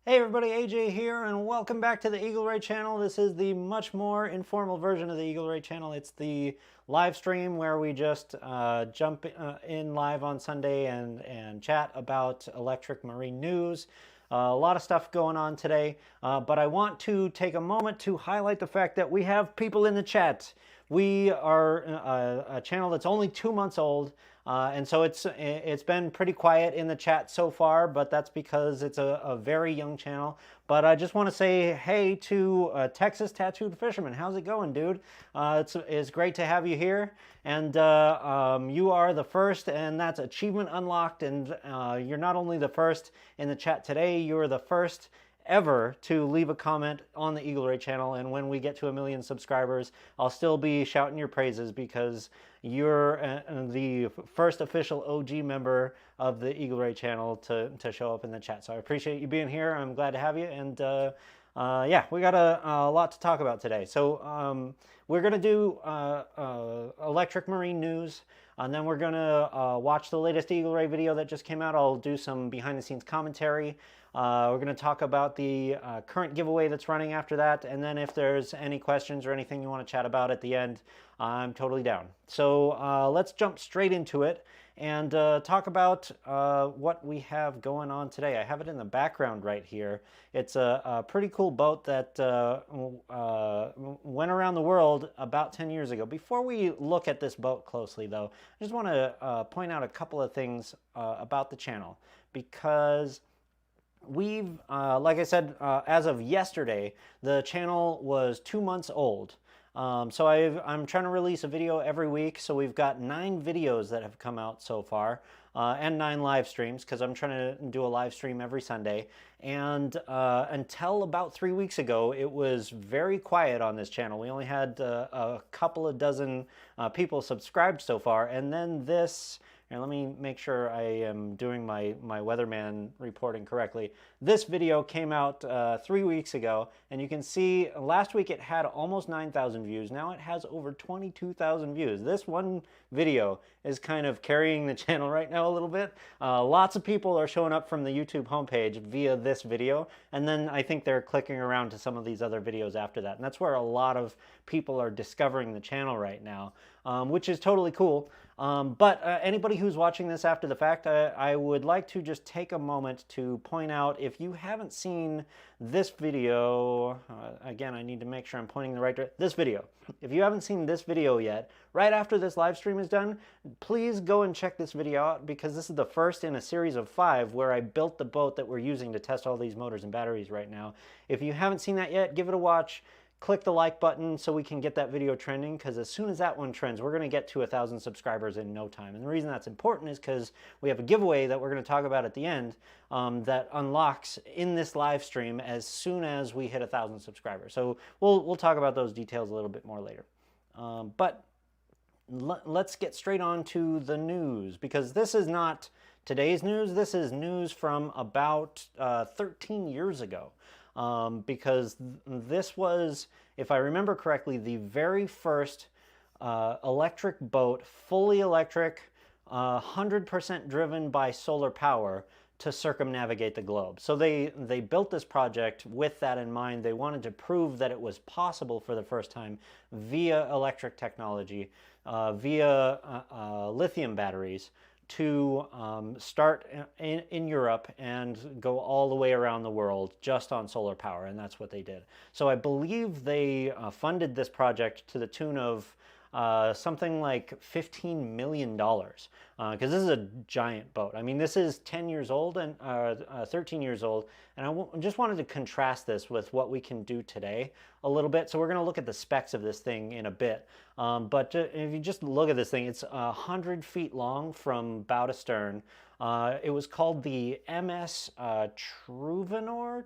Hey everybody, AJ here, and welcome back to the Eagle Ray channel. This is the much more informal version of the Eagle Ray channel. It's the live stream where we just jump in live on Sunday and chat about electric marine news. A lot of stuff going on today, but I want to take a moment to highlight the fact that we have people in the chat. We are a channel that's only 2 months old, and so it's been pretty quiet in the chat so far, but that's because it's a very young channel. But I just want to say hey to Texas Tattooed Fisherman. How's it going, dude? It's great to have you here, and you are the first, and that's achievement unlocked. And you're not only the first in the chat today, you're the first ever to leave a comment on the Eagle Ray channel, and when we get to 1 million subscribers, I'll still be shouting your praises because you're the first official OG member of the Eagle Ray channel to show up in the chat. So I appreciate you being here. I'm glad to have you, and yeah, we got a lot to talk about today. So we're going to do electric marine news, and then we're going to watch the latest Eagle Ray video that just came out. I'll do some behind-the-scenes commentary. We're going to talk about the current giveaway that's running after that, and then if there's any questions or anything you want to chat about at the end, I'm totally down. So let's jump straight into it and talk about what we have going on today. I have it in the background right here. It's a pretty cool boat that went around the world about 10 years ago. Before we look at this boat closely, though, I just want to point out a couple of things about the channel, because we've, like I said, as of yesterday, the channel was 2 months old. So I'm trying to release a video every week. So we've got 9 videos that have come out so far, and 9 live streams, because I'm trying to do a live stream every Sunday. And until about 3 weeks ago, it was very quiet on this channel. We only had a couple of dozen people subscribed so far. And then this... Here, let me make sure I am doing my weatherman reporting correctly. This video came out 3 weeks ago, and you can see last week it had almost 9,000 views. Now it has over 22,000 views. This one video is kind of carrying the channel right now a little bit. Lots of people are showing up from the YouTube homepage via this video, and then I think they're clicking around to some of these other videos after that. And that's where a lot of people are discovering the channel right now, which is totally cool. But anybody who's watching this after the fact, I would like to just take a moment to point out, if you haven't seen this video, again, I need to make sure I'm pointing the right direction. This video. If you haven't seen this video yet, right after this live stream is done, please go and check this video out, because this is the first in a series of 5 where I built the boat that we're using to test all these motors and batteries right now. If you haven't seen that yet, give it a watch. Click the like button so we can get that video trending, because as soon as that one trends, we're going to get to 1,000 subscribers in no time. And the reason that's important is because we have a giveaway that we're going to talk about at the end that unlocks in this live stream as soon as we hit 1,000 subscribers. So we'll talk about those details a little bit more later. But let's get straight on to the news, because this is not today's news. This is news from about 13 years ago. Because this was, if I remember correctly, the very first electric boat, fully electric, 100% driven by solar power to circumnavigate the globe. So they built this project with that in mind. They wanted to prove that it was possible for the first time via electric technology, via lithium batteries, to start in Europe and go all the way around the world just on solar power, and that's what they did. So I believe they funded this project to the tune of something like $15 million, because this is a giant boat. I mean, this is 10 years old and 13 years old, and I just wanted to contrast this with what we can do today a little bit. So we're going to look at the specs of this thing in a bit. But if you just look at this thing, it's 100 feet long from bow to stern. It was called the MS Turanor,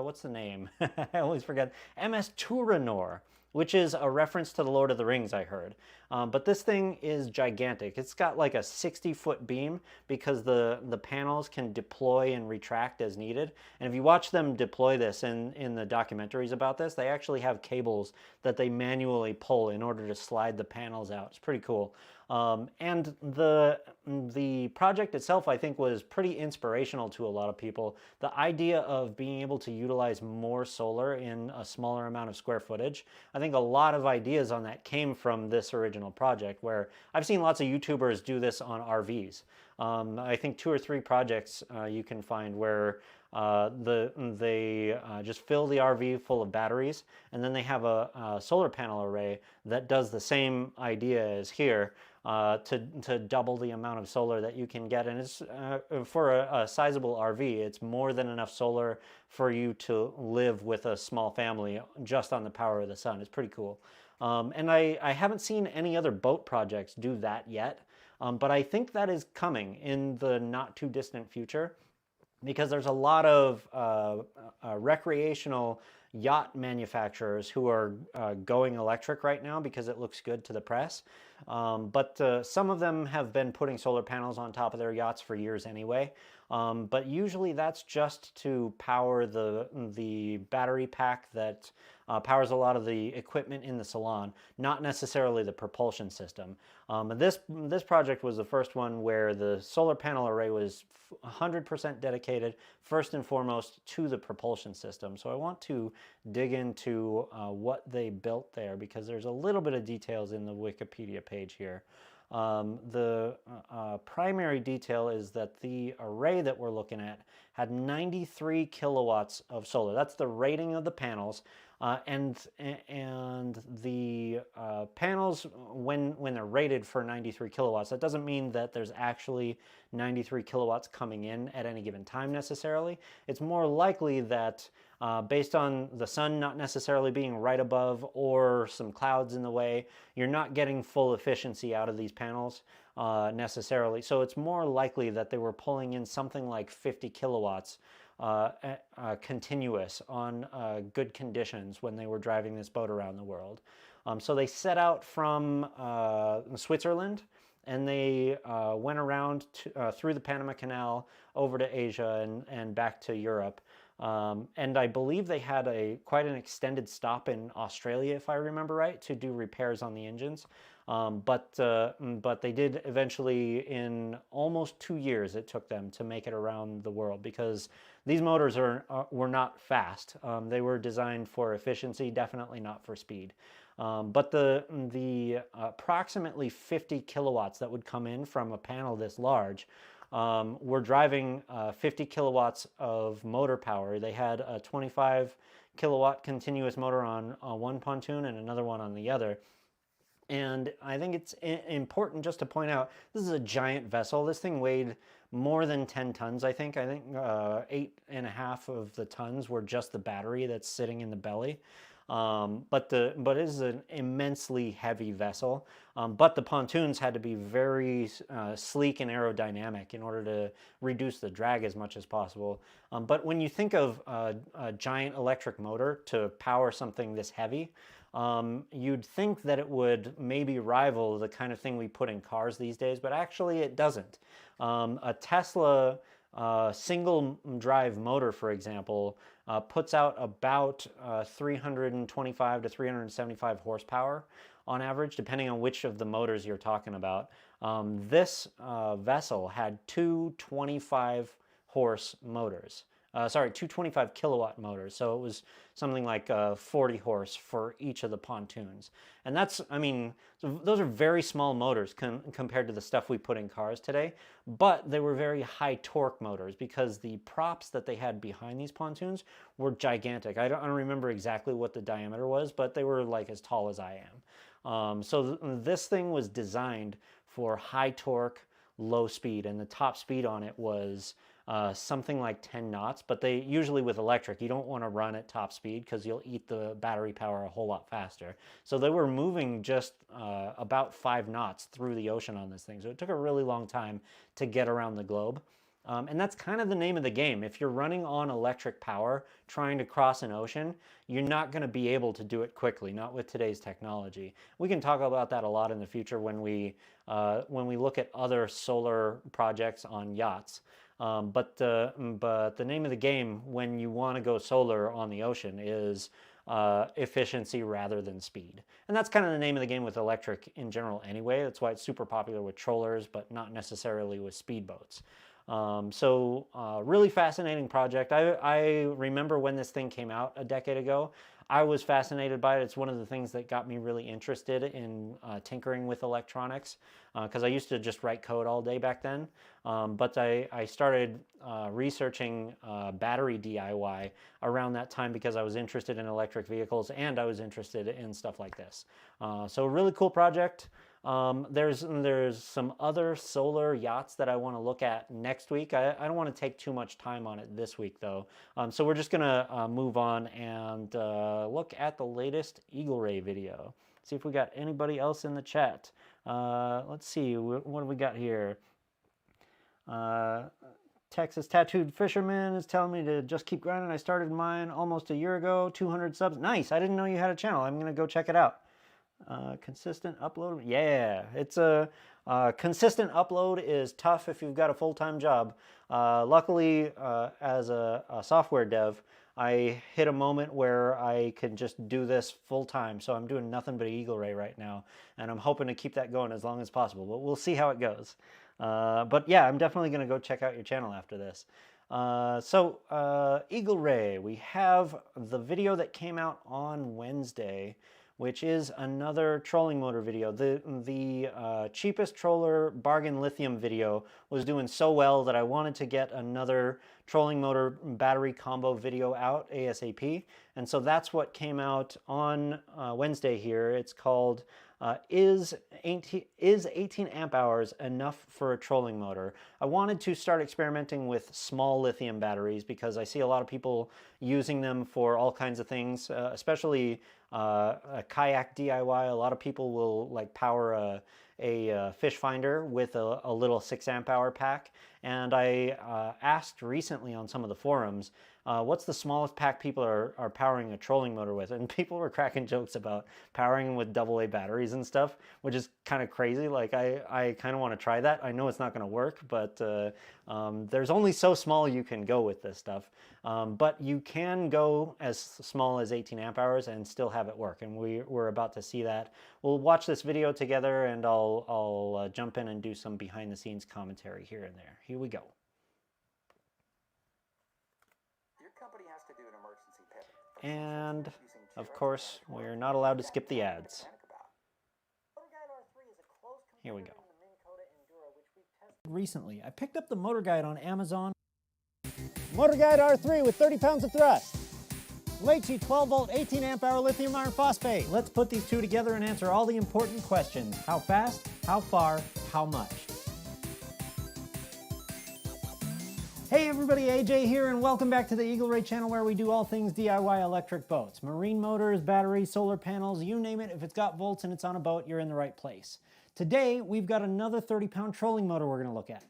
what's the name? I always forget. MS Turanor, which is a reference to the Lord of the Rings, I heard. But this thing is gigantic. It's got like a 60-foot beam, because the panels can deploy and retract as needed. And if you watch them deploy this in the documentaries about this, they actually have cables that they manually pull in order to slide the panels out. It's pretty cool. And the project itself, I think, was pretty inspirational to a lot of people. The idea of being able to utilize more solar in a smaller amount of square footage, I think a lot of ideas on that came from this original project, where I've seen lots of YouTubers do this on RVs. I think 2 or 3 projects you can find where they just fill the RV full of batteries, and then they have a solar panel array that does the same idea as here, to double the amount of solar that you can get. And it's for a sizable RV, it's more than enough solar for you to live with a small family just on the power of the sun. It's pretty cool. And I haven't seen any other boat projects do that yet, but I think that is coming in the not too distant future, because there's a lot of recreational yacht manufacturers who are going electric right now because it looks good to the press. But some of them have been putting solar panels on top of their yachts for years anyway. But usually that's just to power the battery pack that powers a lot of the equipment in the salon, not necessarily the propulsion system. This project was the first one where the solar panel array was 100% dedicated, first and foremost, to the propulsion system. So I want to dig into what they built there, because there's a little bit of details in the Wikipedia page here. The primary detail is that the array that we're looking at had 93 kilowatts of solar. That's the rating of the panels. And the panels, when they're rated for 93 kilowatts, that doesn't mean that there's actually 93 kilowatts coming in at any given time necessarily. It's more likely that based on the sun not necessarily being right above or some clouds in the way, you're not getting full efficiency out of these panels necessarily. So it's more likely that they were pulling in something like 50 kilowatts continuous on good conditions when they were driving this boat around the world. So they set out from Switzerland, and they went around through the Panama Canal over to Asia and back to Europe. And I believe they had quite an extended stop in Australia, if I remember right, to do repairs on the engines. But they did eventually, in almost 2 years it took them to make it around the world, because these motors were not fast. They were designed for efficiency, definitely not for speed. But the approximately 50 kilowatts that would come in from a panel this large were driving 50 kilowatts of motor power. They had a 25 kilowatt continuous motor on one pontoon and another one on the other. And I think it's important just to point out, this is a giant vessel. This thing weighed more than 10 tons, I think. 8.5 of the tons were just the battery that's sitting in the belly. But it is an immensely heavy vessel. But the pontoons had to be very sleek and aerodynamic in order to reduce the drag as much as possible. But when you think of a giant electric motor to power something this heavy, you'd think that it would maybe rival the kind of thing we put in cars these days, but actually it doesn't. A Tesla single drive motor, for example, puts out about 325 to 375 horsepower on average, depending on which of the motors you're talking about. This vessel had two 25 horse motors. 225 kilowatt motors. So it was something like 40 horse for each of the pontoons. And that's, I mean, those are very small motors compared to the stuff we put in cars today, but they were very high torque motors, because the props that they had behind these pontoons were gigantic. I don't remember exactly what the diameter was, but they were like as tall as I am. So this thing was designed for high torque, low speed, and the top speed on it was something like 10 knots, but they usually, with electric, you don't want to run at top speed because you'll eat the battery power a whole lot faster. So they were moving just about 5 knots through the ocean on this thing. So it took a really long time to get around the globe. And that's kind of the name of the game. If you're running on electric power trying to cross an ocean, you're not going to be able to do it quickly, not with today's technology. We can talk about that a lot in the future when we look at other solar projects on yachts. But the name of the game when you want to go solar on the ocean is efficiency rather than speed. And that's kind of the name of the game with electric in general anyway. That's why it's super popular with trollers, but not necessarily with speedboats. Really fascinating project. I remember when this thing came out a decade ago. I was fascinated by it. It's one of the things that got me really interested in tinkering with electronics, because I used to just write code all day back then. But I started researching battery DIY around that time because I was interested in electric vehicles and I was interested in stuff like this. So a really cool project. There's some other solar yachts that I want to look at next week. I don't want to take too much time on it this week though. So we're just gonna move on and look at the latest Eagle Ray video. See if we got anybody else in the chat. Let's see, what do we got here? Texas Tattooed Fisherman is telling me to just keep grinding. I started mine almost a year ago, 200 subs. Nice, I didn't know you had a channel. I'm gonna go check it out. Consistent upload, yeah, it's a consistent upload is tough if you've got a full-time job. Luckily, as a software dev, I hit a moment where I can just do this full-time, so I'm doing nothing but Eagle Ray right now, and I'm hoping to keep that going as long as possible, but we'll see how it goes. But yeah, I'm definitely going to go check out your channel after this. Eagle Ray, we have the video that came out on Wednesday, which is another trolling motor video. The cheapest troller bargain lithium video was doing so well that I wanted to get another trolling motor battery combo video out ASAP. And so that's what came out on Wednesday here. It's called is 18 amp hours enough for a trolling motor? I wanted to start experimenting with small lithium batteries because I see a lot of people using them for all kinds of things, especially a kayak DIY. A lot of people will like power a fish finder with a little 6 amp hour pack. And I asked recently on some of the forums, what's the smallest pack people are powering a trolling motor with? And people were cracking jokes about powering them with AA batteries and stuff, which is kind of crazy. Like I kind of want to try that. I know it's not going to work, but there's only so small you can go with this stuff. But you can go as small as 18 amp hours and still have it work. And we're about to see that. We'll watch this video together and I'll jump in and do some behind the scenes commentary here and there. Here we go. And of course, we're not allowed to skip the ads. Here we go. Recently, I picked up the Motor Guide on Amazon. Motor Guide R3 with 30 pounds of thrust. Leachy 12 volt 18 amp hour lithium iron phosphate. Let's put these two together and answer all the important questions. How fast, how far, how much? Hey everybody, AJ here, and welcome back to the Eagle Ray channel where we do all things DIY electric boats. Marine motors, batteries, solar panels, you name it. If it's got volts and it's on a boat, you're in the right place. Today, we've got another 30-pound trolling motor we're going to look at.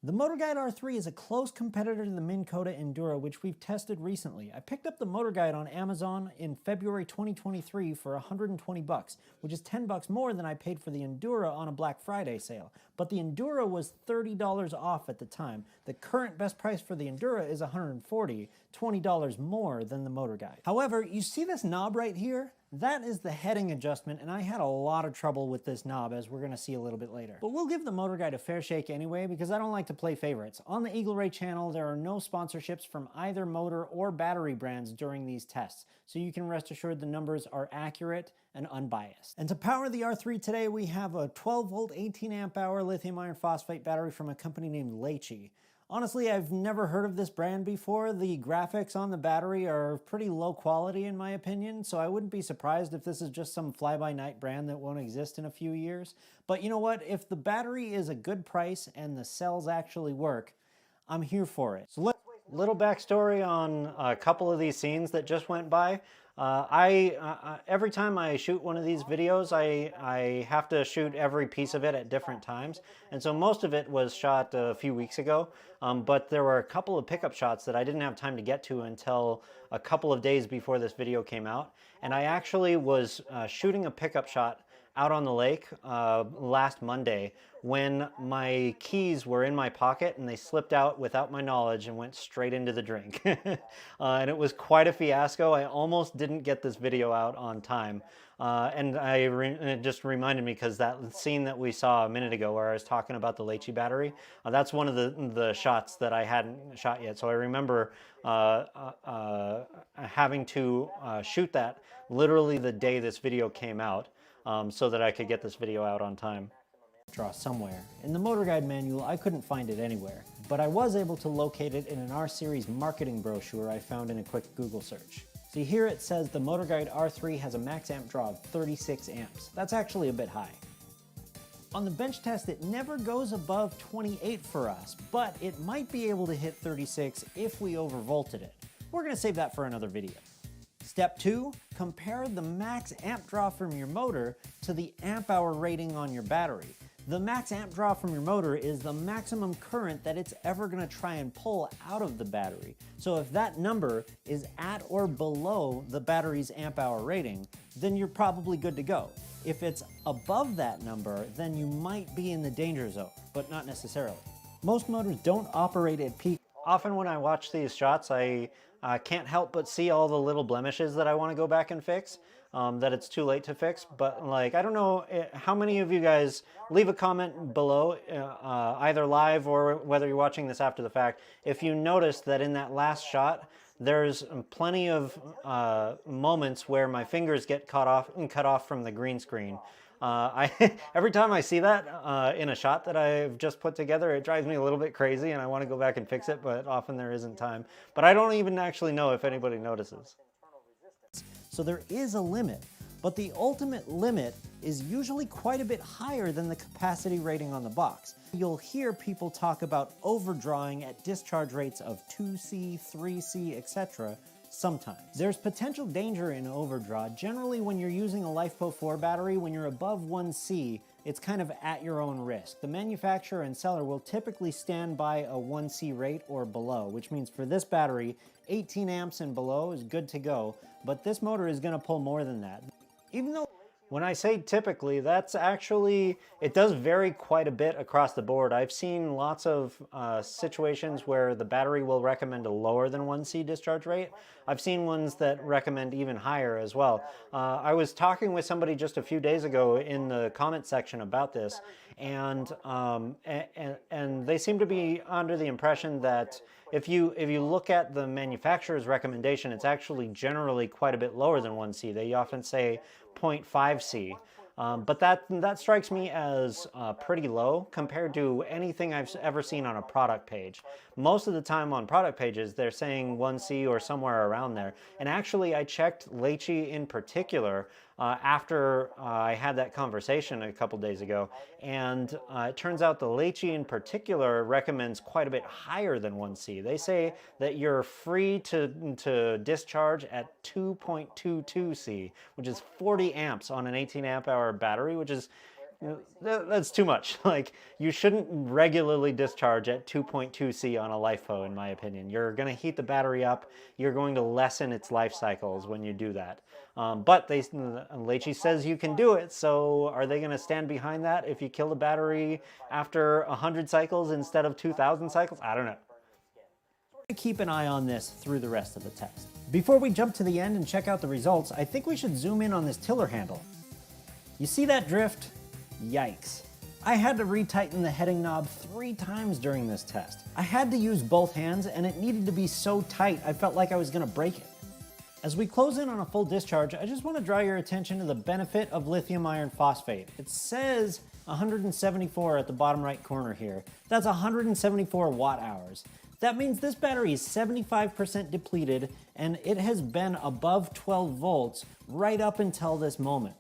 The Motor Guide R3 is a close competitor to the Minn Kota Enduro, which we've tested recently. I picked up the Motor Guide on Amazon in February 2023 for 120 bucks, which is 10 bucks more than I paid for the Enduro on a Black Friday sale. But the Enduro was $30 off at the time. The current best price for the Enduro is $140, $20 more than the Motor Guide. However, you see this knob right here? That is the heading adjustment, and I had a lot of trouble with this knob, as we're going to see a little bit later. But we'll give the Motor Guide a fair shake anyway, because I don't like to play favorites. On the Eagle Ray channel, there are no sponsorships from either motor or battery brands during these tests, so you can rest assured the numbers are accurate and unbiased. And to power the R3 today, we have a 12 volt 18 amp hour lithium iron phosphate battery from a company named Leachy. Honestly, I've never heard of this brand before. The graphics on the battery are pretty low quality in my opinion, so I wouldn't be surprised if this is just some fly-by-night brand that won't exist in a few years. But you know what? If the battery is a good price and the cells actually work, I'm here for it. So little backstory on a couple of these scenes that just went by. Every time I shoot one of these videos, I have to shoot every piece of it at different times. And so most of it was shot a few weeks ago, but there were a couple of pickup shots that I didn't have time to get to until a couple of days before this video came out. And I actually was shooting a pickup shot out on the lake last Monday when my keys were in my pocket and they slipped out without my knowledge and went straight into the drink. And it was quite a fiasco. I almost didn't get this video out on time. And it just reminded me, because that scene that we saw a minute ago where I was talking about the Leachy battery, that's one of the shots that I hadn't shot yet. So I remember having to shoot that literally the day this video came out, so that I could get this video out on time. Draw somewhere. In the motor guide manual, I couldn't find it anywhere, but I was able to locate it in an R-Series marketing brochure I found in a quick Google search. See, here it says the Motor Guide R3 has a max amp draw of 36 amps. That's actually a bit high. On the bench test, it never goes above 28 for us, but it might be able to hit 36 if we overvolted it. We're going to save that for another video. Step 2, compare the max amp draw from your motor to the amp hour rating on your battery. The max amp draw from your motor is the maximum current that it's ever going to try and pull out of the battery. So if that number is at or below the battery's amp hour rating, then you're probably good to go. If it's above that number, then you might be in the danger zone, but not necessarily. Most motors don't operate at peak. Often when I watch these shots, I can't help but see all the little blemishes that I want to go back and fix, that it's too late to fix. But like, I don't know how many of you guys leave a comment below, either live or whether you're watching this after the fact, if you noticed that in that last shot, there's plenty of moments where my fingers get cut off from the green screen. Every time I see that in a shot that I've just put together, it drives me a little bit crazy and I want to go back and fix it, but often there isn't time. But I don't even actually know if anybody notices. So there is a limit, but the ultimate limit is usually quite a bit higher than the capacity rating on the box. You'll hear people talk about overdrawing at discharge rates of 2C, 3C, etc. sometimes. There's potential danger in overdraw. Generally, when you're using a LiFePO4 battery, when you're above 1C, it's kind of at your own risk. The manufacturer and seller will typically stand by a 1C rate or below, which means for this battery, 18 amps and below is good to go, but this motor is going to pull more than that. Even though when I say typically, that's actually, it does vary quite a bit across the board. I've seen lots of situations where the battery will recommend a lower than 1C discharge rate. I've seen ones that recommend even higher as well. I was talking with somebody just a few days ago in the comment section about this, and they seem to be under the impression that if you look at the manufacturer's recommendation, it's actually generally quite a bit lower than 1C. They often say 0.5C. But that strikes me as pretty low compared to anything I've ever seen on a product page. Most of the time on product pages, they're saying 1C or somewhere around there. And actually, I checked Leachy in particular after I had that conversation a couple days ago. And it turns out the Leachy in particular recommends quite a bit higher than 1C. They say that you're free to discharge at 2.22C, which is 40 amps on an 18 amp hour battery, which is, that's too much. Like, you shouldn't regularly discharge at 2.2C on a LiFePO, in my opinion. You're going to heat the battery up. You're going to lessen its life cycles when you do that. But Leachy says you can do it, so are they going to stand behind that if you kill the battery after 100 cycles instead of 2,000 cycles? I don't know. Keep an eye on this through the rest of the test. Before we jump to the end and check out the results, I think we should zoom in on this tiller handle. You see that drift? Yikes. I had to retighten the heading knob 3 times during this test. I had to use both hands and it needed to be so tight I felt like I was going to break it. As we close in on a full discharge, I just want to draw your attention to the benefit of lithium iron phosphate. It says 174 at the bottom right corner here. That's 174 watt hours. That means this battery is 75% depleted and it has been above 12 volts right up until this moment.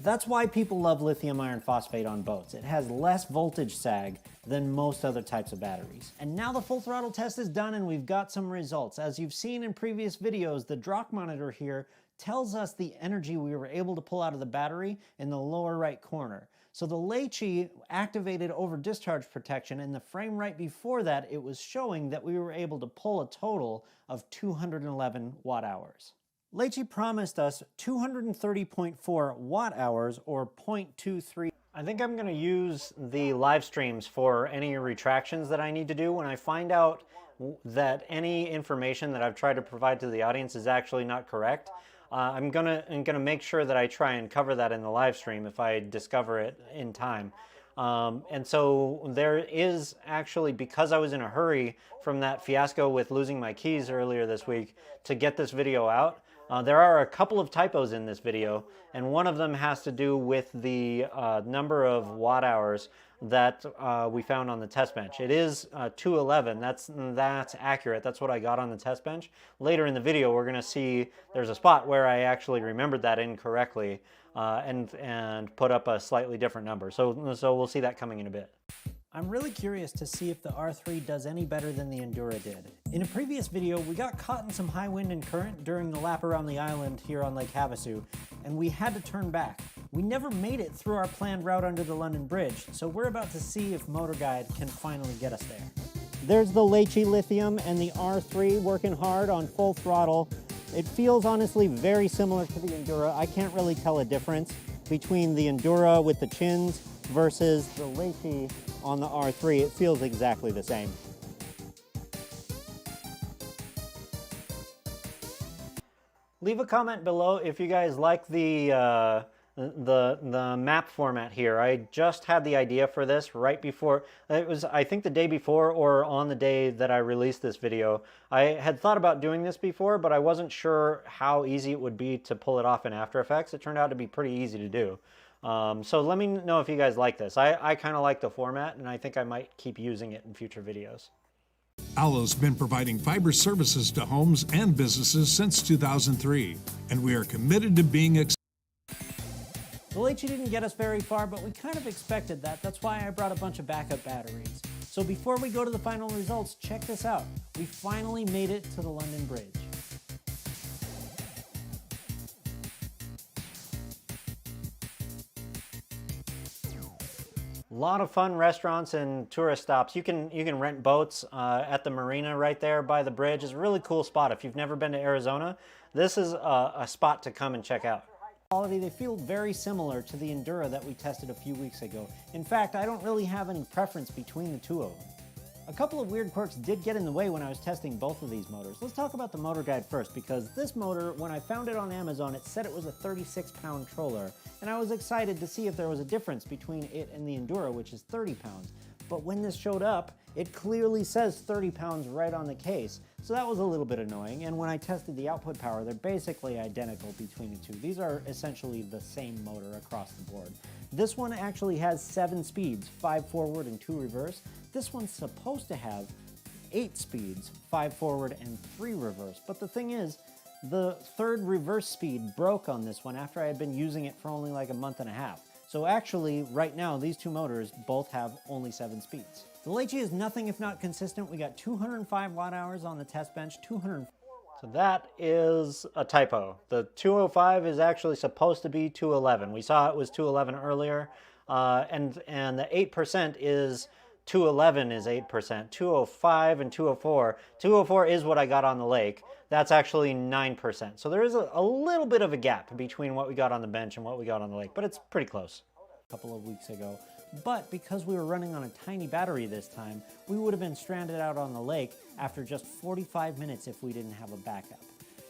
That's why people love lithium iron phosphate on boats. It has less voltage sag than most other types of batteries. And now the full throttle test is done and we've got some results. As you've seen in previous videos, the Drock monitor here tells us the energy we were able to pull out of the battery in the lower right corner. So the Leachy activated over discharge protection, and the frame right before that, it was showing that we were able to pull a total of 211 watt hours. Leite promised us 230.4 watt hours or 0.23. I think I'm going to use the live streams for any retractions that I need to do when I find out that any information that I've tried to provide to the audience is actually not correct. I'm gonna make sure that I try and cover that in the live stream if I discover it in time. And so there is actually, because I was in a hurry from that fiasco with losing my keys earlier this week to get this video out, there are a couple of typos in this video, and one of them has to do with the number of watt hours that we found on the test bench. It is 211. That's accurate. That's what I got on the test bench. Later in the video, we're going to see there's a spot where I actually remembered that incorrectly and put up a slightly different number. So we'll see that coming in a bit. I'm really curious to see if the R3 does any better than the Endura did. In a previous video, we got caught in some high wind and current during the lap around the island here on Lake Havasu, and we had to turn back. We never made it through our planned route under the London Bridge, so we're about to see if Motor Guide can finally get us there. There's the Leite Lithium and the R3 working hard on full throttle. It feels honestly very similar to the Endura. I can't really tell a difference between the Endura with the chins versus the Leite on the R3. It feels exactly the same. Leave a comment below if you guys like the map format here. I just had the idea for this right before, it was I think the day before or on the day that I released this video. I had thought about doing this before, but I wasn't sure how easy it would be to pull it off in After Effects. It turned out to be pretty easy to do. So let me know if you guys like this. I kind of like the format, and I think I might keep using it in future videos. Alo's been providing fiber services to homes and businesses since 2003, and we are committed to being The Leite didn't get us very far, but we kind of expected that. That's why I brought a bunch of backup batteries. So before we go to the final results, check this out. We finally made it to the London Bridge. A lot of fun restaurants and tourist stops. You can rent boats at the marina right there by the bridge. It's a really cool spot. If you've never been to Arizona, this is a spot to come and check out. Quality, they feel very similar to the Endura that we tested a few weeks ago. In fact, I don't really have any preference between the two of them. A couple of weird quirks did get in the way when I was testing both of these motors. Let's talk about the Motor Guide first, because this motor, when I found it on Amazon, it said it was a 36-pound troller, and I was excited to see if there was a difference between it and the Endura, which is 30 pounds. But when this showed up, it clearly says 30 pounds right on the case, so that was a little bit annoying. And when I tested the output power, they're basically identical between the two. These are essentially the same motor across the board. This one actually has 7 speeds, 5 forward and 2 reverse. This one's supposed to have 8 speeds, 5 forward and 3 reverse. But the thing is, the 3rd reverse speed broke on this one after I had been using it for only like a month and a half. So actually, right now, these two motors both have only 7 speeds. The Leite is nothing if not consistent. We got 205 watt hours on the test bench, 204. So that is a typo. The 205 is actually supposed to be 211. We saw it was 211 earlier, and the 8% is 211 is 8%. 205 and 204. 204 is what I got on the lake. That's actually 9%. So there is a little bit of a gap between what we got on the bench and what we got on the lake, but it's pretty close. A couple of weeks ago. But because we were running on a tiny battery this time, we would have been stranded out on the lake after just 45 minutes if we didn't have a backup.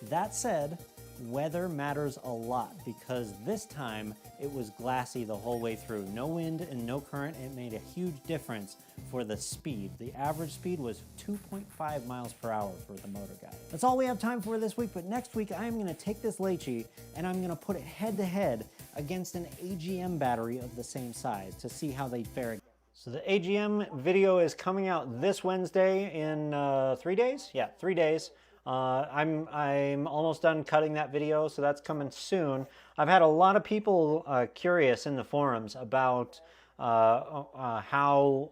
That said, weather matters a lot because this time it was glassy the whole way through. No wind and no current. It made a huge difference for the speed. The average speed was 2.5 miles per hour for the Motor Guide. That's all we have time for this week, but next week I'm going to take this Leite and I'm going to put it head to head against an AGM battery of the same size to see how they fare. So the AGM video is coming out this Wednesday in 3 days? Yeah, 3 days. I'm almost done cutting that video, so that's coming soon. I've had a lot of people curious in the forums about how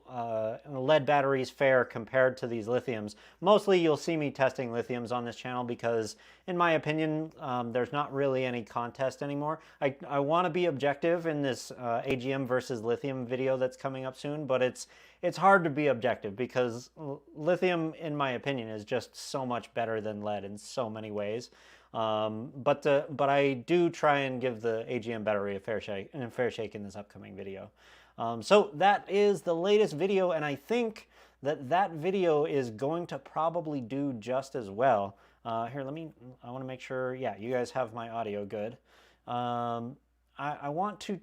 lead batteries fare compared to these lithiums. Mostly you'll see me testing lithiums on this channel because, in my opinion, there's not really any contest anymore. I want to be objective in this AGM versus lithium video that's coming up soon, but it's hard to be objective because lithium, in my opinion, is just so much better than lead in so many ways. But I do try and give the AGM battery a fair shake in this upcoming video. So that is the latest video, and I think that video is going to probably do just as well. Here, I want to make sure, yeah, you guys have my audio good. I want to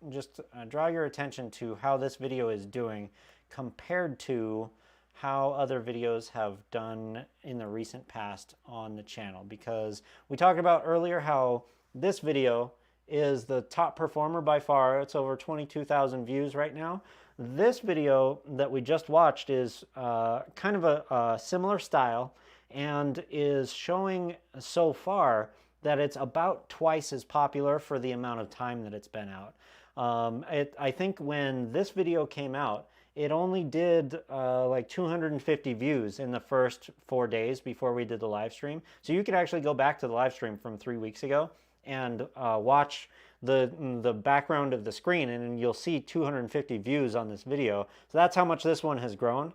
just draw your attention to how this video is doing compared to how other videos have done in the recent past on the channel, because we talked about earlier how this video is the top performer by far. It's over 22,000 views right now. This video that we just watched is kind of a similar style and is showing so far that it's about twice as popular for the amount of time that it's been out. I think when this video came out, it only did like 250 views in the first 4 days before we did the live stream. So you could actually go back to the live stream from 3 weeks ago and watch the background of the screen, and you'll see 250 views on this video. So that's how much this one has grown.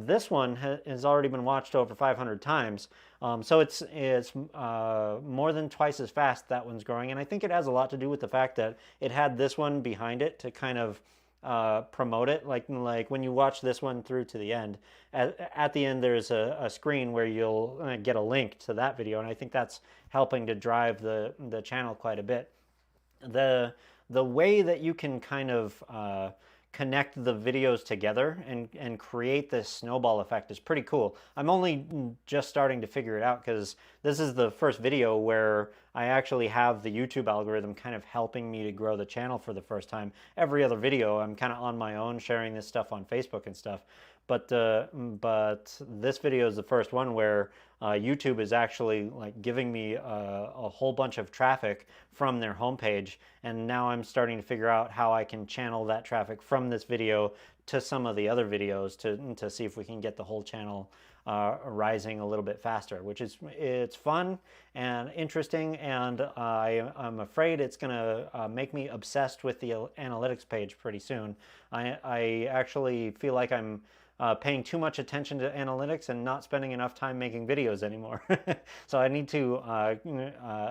This one has already been watched over 500 times. So it's more than twice as fast that one's growing. And I think it has a lot to do with the fact that it had this one behind it to kind of promote it. Like when you watch this one through to the end, at the end there's a screen where you'll get a link to that video, and I think that's helping to drive the channel quite a bit. The way that you can kind of connect the videos together and create this snowball effect is pretty cool. I'm only just starting to figure it out because this is the first video where I actually have the YouTube algorithm kind of helping me to grow the channel for the first time. Every other video I'm kind of on my own sharing this stuff on Facebook and stuff. But this video is the first one where YouTube is actually like giving me a whole bunch of traffic from their homepage, and now I'm starting to figure out how I can channel that traffic from this video to some of the other videos to see if we can get the whole channel rising a little bit faster, which it's fun and interesting, and I'm afraid it's gonna make me obsessed with the analytics page pretty soon. I actually feel like I'm paying too much attention to analytics and not spending enough time making videos anymore. So I need to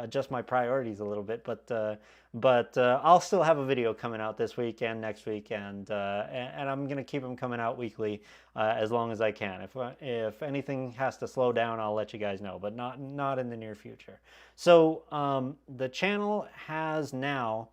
adjust my priorities a little bit, but I'll still have a video coming out this week and next week, and I'm gonna keep them coming out weekly as long as I can. If anything has to slow down, I'll let you guys know, but not in the near future. So the channel has now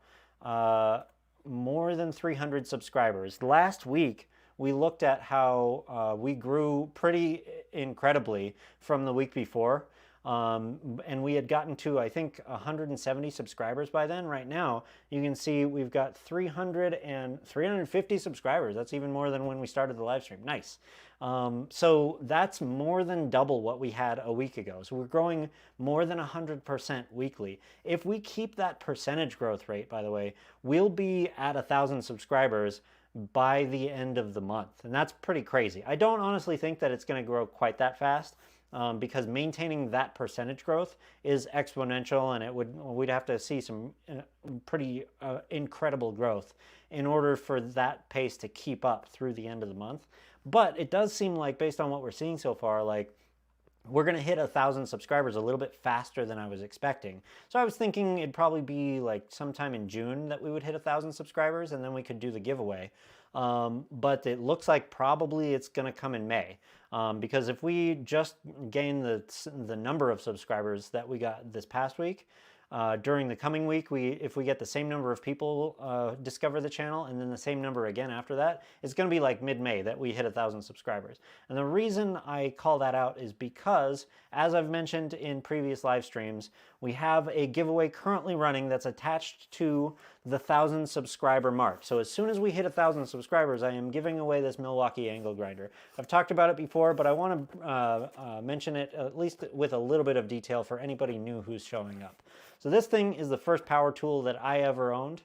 more than 300 subscribers. Last week we looked at how we grew pretty incredibly from the week before. And we had gotten to, I think, 170 subscribers by then. Right now, you can see we've got 350 subscribers. That's even more than when we started the live stream. Nice. So that's more than double what we had a week ago. So we're growing more than 100% weekly. If we keep that percentage growth rate, by the way, we'll be at 1,000 subscribers by the end of the month. And that's pretty crazy. I don't honestly think that it's going to grow quite that fast. Because maintaining that percentage growth is exponential, and we'd have to see some pretty incredible growth in order for that pace to keep up through the end of the month. But it does seem like, based on what we're seeing so far, like we're going to hit 1,000 subscribers a little bit faster than I was expecting. So I was thinking it'd probably be like sometime in June that we would hit 1,000 subscribers, and then we could do the giveaway. But it looks like probably it's going to come in May. Because if we just gain the number of subscribers that we got this past week, during the coming week, if we get the same number of people discover the channel, and then the same number again after that, it's going to be like mid-May that we hit 1,000 subscribers. And the reason I call that out is because, as I've mentioned in previous live streams, we have a giveaway currently running that's attached to the 1,000 subscriber mark. So as soon as we hit 1,000 subscribers, I am giving away this Milwaukee angle grinder. I've talked about it before, but I want to mention it at least with a little bit of detail for anybody new who's showing up. So this thing is the first power tool that I ever owned.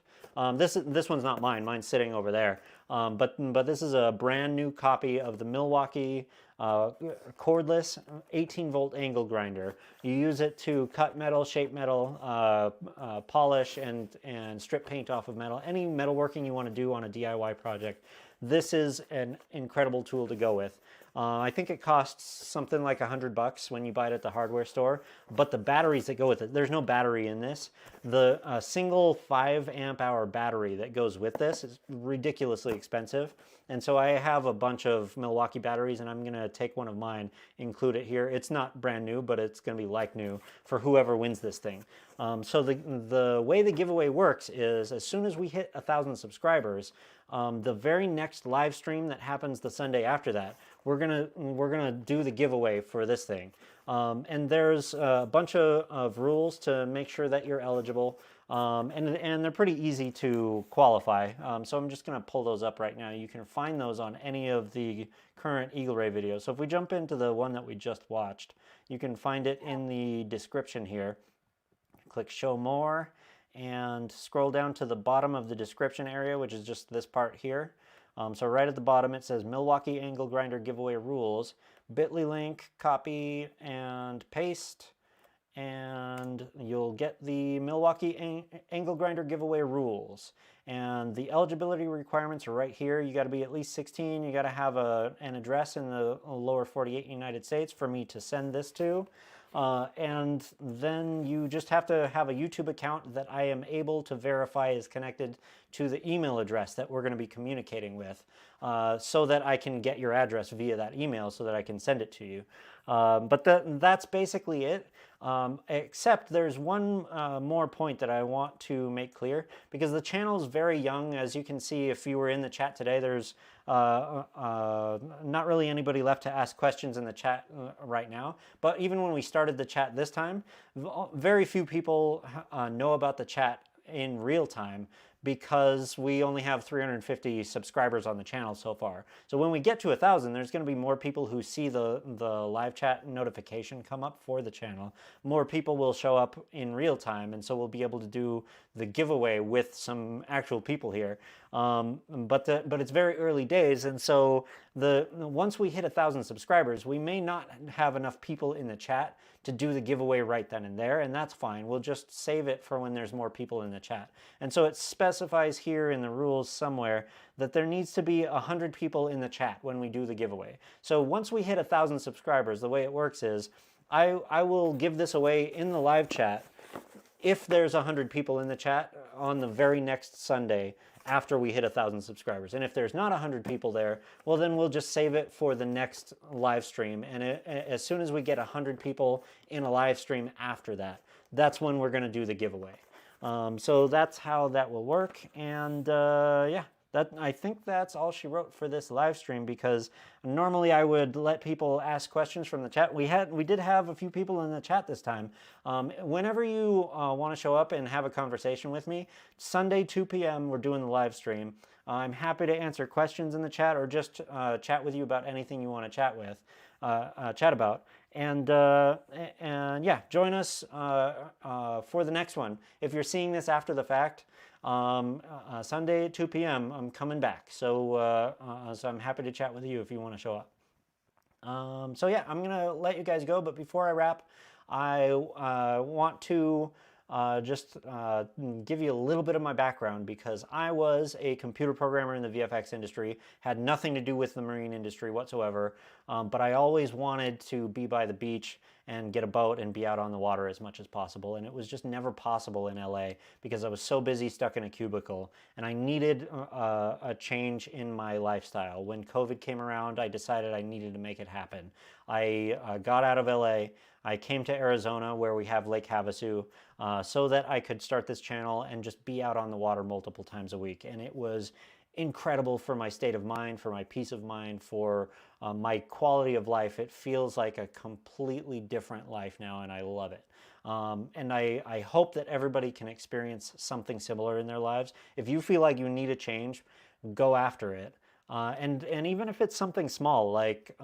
This one's not mine. Mine's sitting over there. But this is a brand new copy of the Milwaukee cordless 18-volt angle grinder. You use it to cut metal, shape metal, polish, and strip paint off of metal. Any metalworking you want to do on a DIY project, this is an incredible tool to go with. I think it costs something like $100 when you buy it at the hardware store, but the batteries that go with it, there's no battery in this. The single 5 amp hour battery that goes with this is ridiculously expensive. And so I have a bunch of Milwaukee batteries, and I'm going to take one of mine, include it here. It's not brand new, but it's going to be like new for whoever wins this thing. So the way the giveaway works is as soon as we hit 1,000 subscribers, the very next live stream that happens the Sunday after that, we're gonna do the giveaway for this thing. And there's a bunch of rules to make sure that you're eligible. And they're pretty easy to qualify. So I'm just going to pull those up right now. You can find those on any of the current Eagle Ray videos. So if we jump into the one that we just watched, you can find it in the description here. Click Show More and scroll down to the bottom of the description area, which is just this part here. So right at the bottom it says Milwaukee Angle Grinder Giveaway Rules. Bit.ly link, copy and paste. And you'll get the Milwaukee Angle Grinder Giveaway rules. And the eligibility requirements are right here. You got to be at least 16. You got to have an address in the lower 48 United States for me to send this to. And then you just have to have a YouTube account that I am able to verify is connected to the email address that we're going to be communicating with, so that I can get your address via that email so that I can send it to you. But that's basically it. Except there's one more point that I want to make clear, because the channel is very young. As you can see, if you were in the chat today, there's not really anybody left to ask questions in the chat right now. But even when we started the chat this time, very few people know about the chat in real time, because we only have 350 subscribers on the channel so far. So when we get to 1,000, there's going to be more people who see the live chat notification come up for the channel. More people will show up in real time, and so we'll be able to do the giveaway with some actual people here. But it's very early days, and so once we hit 1,000 subscribers, we may not have enough people in the chat to do the giveaway right then and there, and that's fine. We'll just save it for when there's more people in the chat. And so it specifies here in the rules somewhere that there needs to be 100 people in the chat when we do the giveaway. So once we hit 1,000 subscribers, the way it works is I will give this away in the live chat if there's 100 people in the chat on the very next Sunday after we hit 1,000 subscribers. And if there's not 100 people there, well, then we'll just save it for the next live stream. And as soon as we get 100 people in a live stream after that, that's when we're going to do the giveaway. So that's how that will work. And yeah, I think that's all she wrote for this live stream, because normally I would let people ask questions from the chat. We did have a few people in the chat this time. Whenever you want to show up and have a conversation with me, Sunday 2 p.m. we're doing the live stream. I'm happy to answer questions in the chat, or just chat with you about anything you want to chat about. And yeah, join us for the next one. If you're seeing this after the fact, Sunday at 2 p.m. I'm coming back. So I'm happy to chat with you if you want to show up. So yeah, I'm gonna let you guys go. But before I wrap, I want to just give you a little bit of my background, because I was a computer programmer in the VFX industry, had nothing to do with the marine industry whatsoever, but I always wanted to be by the beach and get a boat and be out on the water as much as possible. And it was just never possible in LA because I was so busy stuck in a cubicle, and I needed a change in my lifestyle. When COVID came around, I decided I needed to make it happen. I got out of LA. I came to Arizona, where we have Lake Havasu, so that I could start this channel and just be out on the water multiple times a week. And it was incredible for my state of mind, for my peace of mind, for my quality of life. It feels like a completely different life now, and I love it. And I hope that everybody can experience something similar in their lives. If you feel like you need a change, go after it. And even if it's something small, like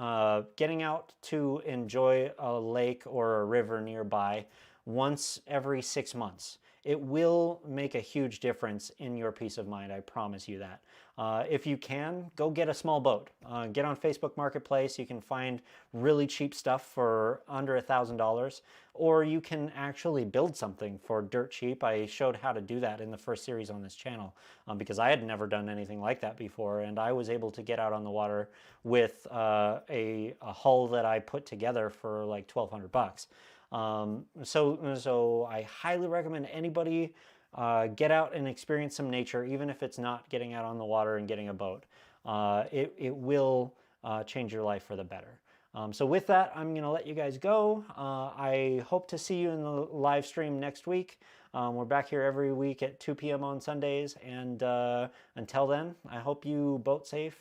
getting out to enjoy a lake or a river nearby once every 6 months. it will make a huge difference in your peace of mind. I promise you that. If you can, go get a small boat. Get on Facebook Marketplace. You can find really cheap stuff for under $1,000, or you can actually build something for dirt cheap. I showed how to do that in the first series on this channel because I had never done anything like that before, and I was able to get out on the water with a hull that I put together for like $1,200. So I highly recommend anybody get out and experience some nature, even if it's not getting out on the water and getting a boat. It will change your life for the better. So with that, I'm going to let you guys go. I hope to see you in the live stream next week. We're back here every week at 2 p.m. on Sundays. And until then, I hope you boat safe